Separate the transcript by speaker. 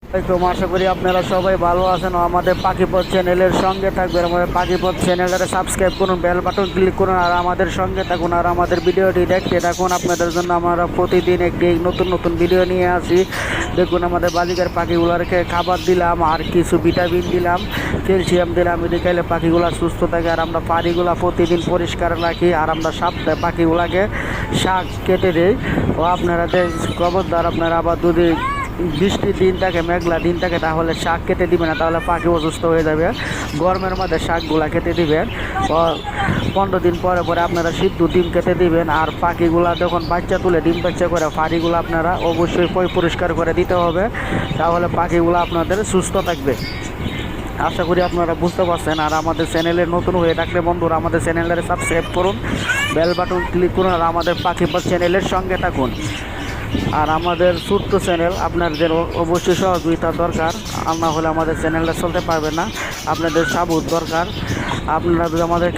Speaker 1: আশা করি আপনারা সবাই ভালো আছেন ও আমাদের পাখিপথ চ্যানেলের সঙ্গে থাকবেন। আমাদের পাখিপথ চ্যানেলটাকে সাবস্ক্রাইব করুন, বেল বাটন ক্লিক করুন আর আমাদের সঙ্গে থাকুন আর আমাদের ভিডিওটি দেখতে থাকুন। আপনাদের জন্য আমরা প্রতিদিন একটি নতুন নতুন ভিডিও নিয়ে আসি। দেখুন আমাদের বাজিকার পাখিগুলোকে খাবার দিলাম আর কিছু ভিটামিন দিলাম, ক্যালসিয়াম দিলাম, এটি খাইলে পাখিগুলো সুস্থ থাকে। আর আমরা পানিগুলো প্রতিদিন পরিষ্কার রাখি আর আমরা সপ্তাহে পাখিগুলোকে শাক কেটে দিই। ও আপনারা খবরদার আপনারা আবার যদি বৃষ্টির দিন থাকে, মেঘলা দিন থাকে, তাহলে শাক কেটে দিবে না, তাহলে পাখি অসুস্থ হয়ে যাবে। গরমের মধ্যে শাকগুলা কেটে দিবেন। 15 দিন পরে পরে আপনারা সিদ্ধ ডিম কেটে দিবেন। আর পাখিগুলা যখন বাচ্চা তুলে ডিম বাচ্চা করে ফাড়িগুলো আপনারা অবশ্যই পরিষ্কার করে দিতে হবে, তাহলে পাখিগুলো আপনাদের সুস্থ থাকবে। আশা করি আপনারা বুঝতে পারছেন। আর আমাদের চ্যানেলে নতুন হয়ে থাকলে বন্ধুরা আমাদের চ্যানেলটাকে সাবস্ক্রাইব করুন, বেল বাটন ক্লিক করুন আর আমাদের পাখিপথ চ্যানেলের সঙ্গে থাকুন। আর আমাদের ছোট্ট চ্যানেল, আপনাদের অবশ্যই সহযোগিতা দরকার, আর না হলে আমাদের চ্যানেলটা চলতে পারবে না। আপনাদের সাপোর্ট দরকার। আপনারা যদি আমাদের